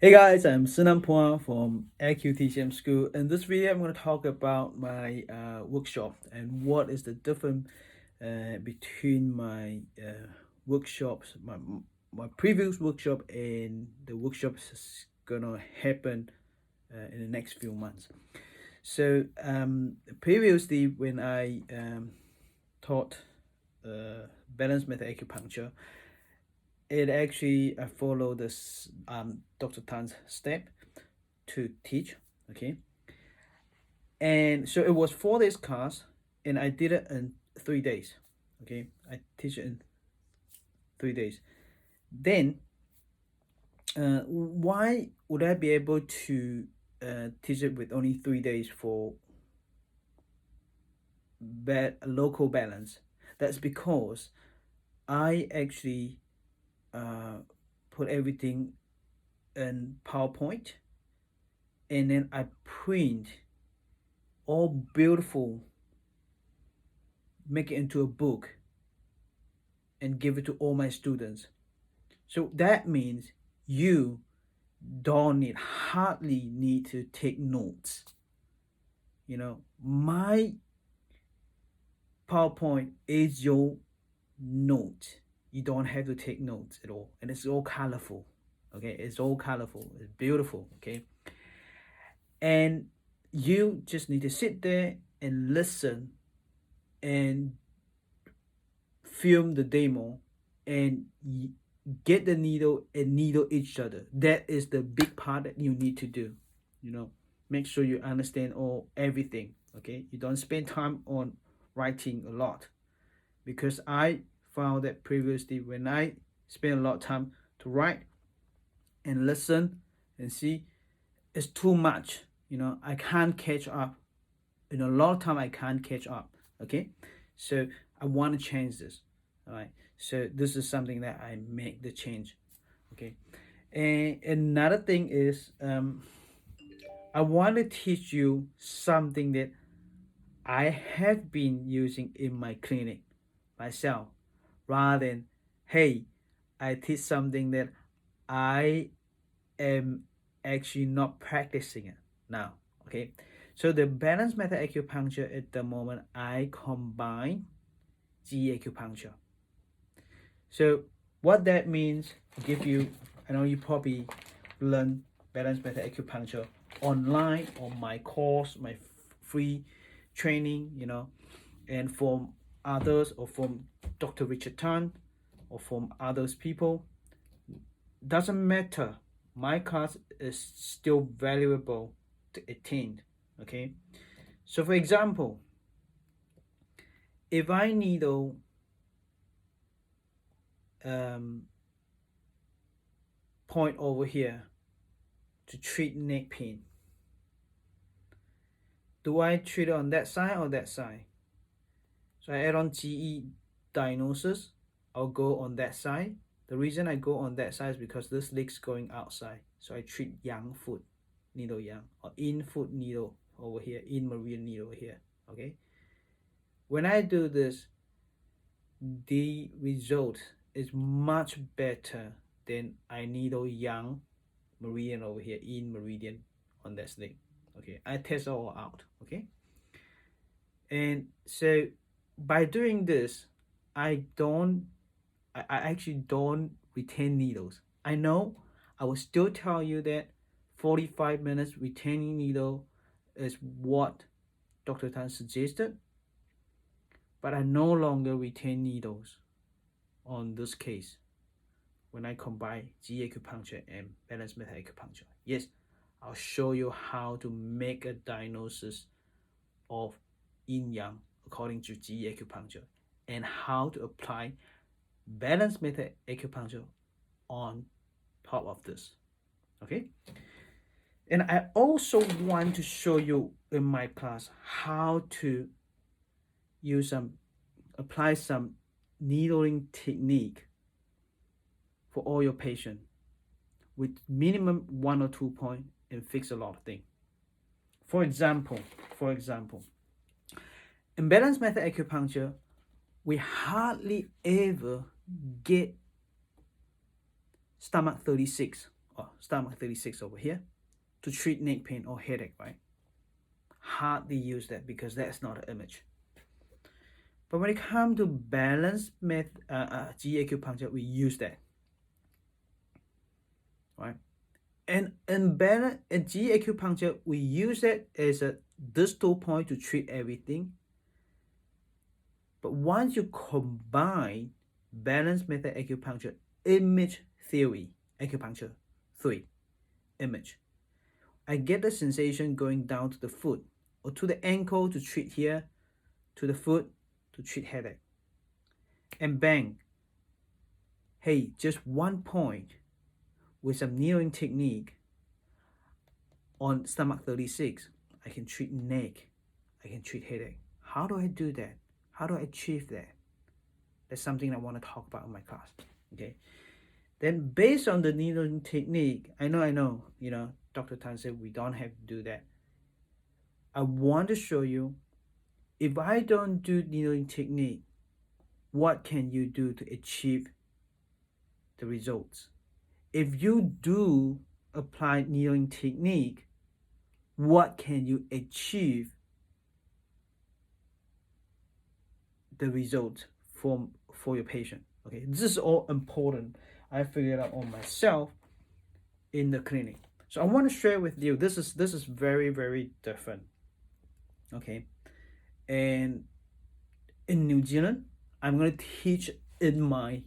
Hey guys, I'm Szenan-Balance from Acupuncture School. In this video, I'm going to talk about my workshop and what is the difference between my workshops, my previous workshop and the workshops that's gonna happen in the next few months. So previously, when I taught balance method acupuncture, it actually I follow this Dr. Tan's step to teach. Okay, and so it was 4 days class, and I did it in 3 days. Okay, I teach it in 3 days. Then why would I be able to teach it with only 3 days for local balance? That's because I actually put everything in PowerPoint, and then I print all beautiful, make it into a book, and give it to all my students. So that means you hardly need to take notes. My PowerPoint is your note. You don't have to take notes at all, and it's all colorful. Okay, it's all colorful. It's beautiful. Okay, and you just need to sit there and listen and film the demo and get the needle and needle each other. That is the big part that you need to do. Make sure you understand everything. Okay, you don't spend time on writing a lot, because I found that previously when I spend a lot of time to write and listen and see, it's too much. I can't catch up. In a lot of time, I can't catch up. Okay, so I want to change this. All right, so this is something that I make the change. Okay, and another thing is I want to teach you something that I have been using in my clinic myself, rather than, hey, I teach something that I am actually not practicing it now. Okay, so the balance method acupuncture at the moment, I combine GE acupuncture. So what that means, give you, I know you probably learn balance method acupuncture online on my course, my free training, and from others, or from Dr. Richard Tan, or from others people. Doesn't matter. My class is still valuable to attend. Okay, so for example, if I needle point over here to treat neck pain, do I treat it on that side or that side? So I add on GE diagnosis, I'll go on that side. The reason I go on that side is because this leg's going outside. So I treat yang foot, needle yang, or in foot needle over here, in meridian needle here. Okay. When I do this, the result is much better than I needle yang meridian over here, in meridian on that leg. Okay, I test all out. Okay, and so by doing this, I actually don't retain needles. I know I will still tell you that 45 minutes retaining needle is what Dr. Tan suggested, but I no longer retain needles on this case when I combine GE acupuncture and balance method acupuncture. Yes, I'll show you how to make a diagnosis of yin yang according to GE acupuncture, and how to apply balance method acupuncture on top of this. Okay, and I also want to show you in my class how to apply some needling technique for all your patients with minimum 1 or 2 points and fix a lot of things. For example, in balance method acupuncture, we hardly ever get stomach 36. or stomach 36 over here to treat neck pain or headache, right? Hardly use that because that's not an image. But when it comes to balance G acupuncture, we use that, right? And in G acupuncture, we use it as a distal point to treat everything. But once you combine balance method acupuncture, image theory, acupuncture 3, image, I get the sensation going down to the foot or to the ankle to treat here, to the foot to treat headache. And bang, hey, just one point with some kneeling technique on stomach 36, I can treat neck, I can treat headache. How do I do that? How do I achieve that? That's something I want to talk about in my class. Okay. Then based on the needling technique, I know, Dr. Tan said we don't have to do that. I want to show you, if I don't do needling technique, what can you do to achieve the results? If you do apply needling technique, what can you achieve the result for your patient? Okay, this is all important. I figured out on myself in the clinic. So I want to share with you, this is very, very different. Okay. And in New Zealand, I'm going to teach in my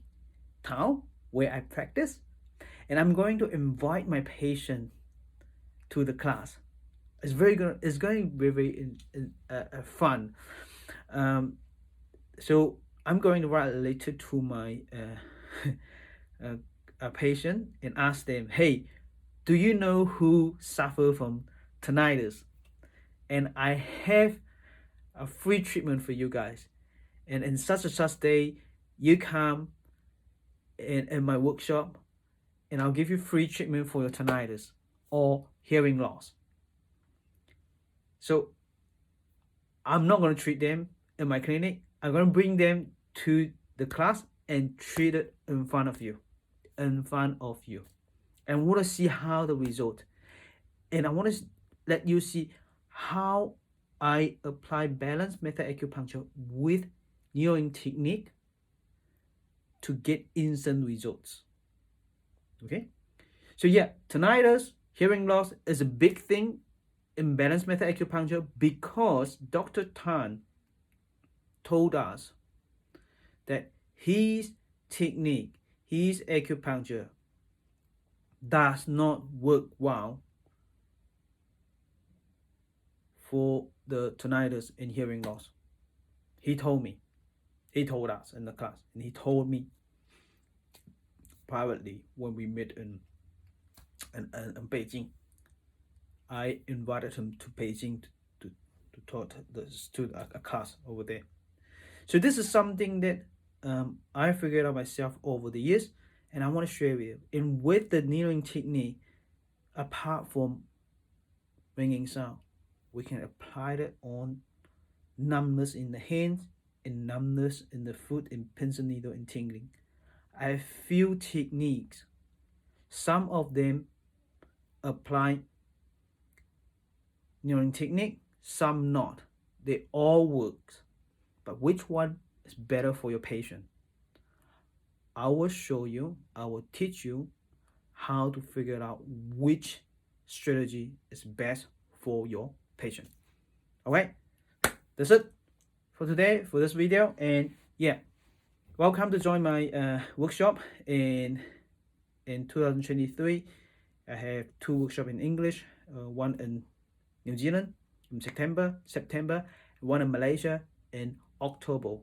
town where I practice, and I'm going to invite my patient to the class. It's going to be very fun. So I'm going to write a letter to my a patient and ask them, hey, do you know who suffer from tinnitus? And I have a free treatment for you guys. And in such a such day, you come in my workshop, and I'll give you free treatment for your tinnitus or hearing loss. So I'm not going to treat them in my clinic. I'm going to bring them to the class and treat it in front of you. And I want to see how the result. And I want to let you see how I apply balance method acupuncture with needling technique to get instant results. Okay? So yeah, tinnitus, hearing loss is a big thing in balance method acupuncture because Dr. Tan told us that his technique, his acupuncture does not work well for the tinnitus and hearing loss. He told us in the class, and he told me privately when we met in Beijing. I invited him to Beijing to taught a class over there. So this is something that I figured out myself over the years, and I want to share with you. And with the needling technique, apart from ringing sound, we can apply it on numbness in the hands and numbness in the foot and pins and needle and tingling. I have few techniques. Some of them apply needling technique, some not. They all work. But which one is better for your patient? I will show you, I will teach you how to figure out which strategy is best for your patient. Alright, that's it for today, for this video. And yeah, welcome to join my workshop in 2023. I have 2 workshops in English, one in New Zealand in September, one in Malaysia in October.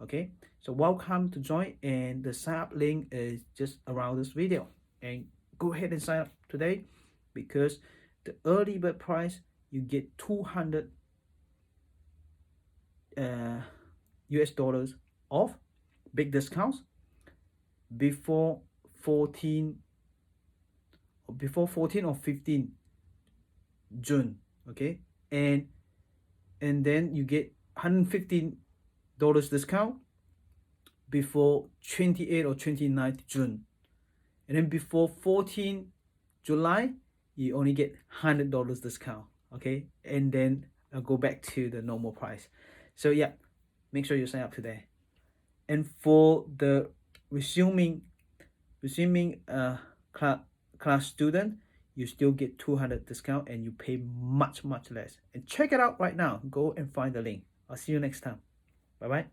Okay, so welcome to join, and the sign up link is just around this video, and go ahead and sign up today because the early bird price, you get 200 US dollars off, big discounts before 14 or 15 June. Okay, and then you get $115 discount before 28 or 29th June, and then before 14 July, you only get $100 discount. Okay, and then go back to the normal price. So yeah, make sure you sign up today. And for the resuming class student, you still get 200 discount and you pay much less. And check it out right now. Go and find the link. I'll see you next time. Bye bye.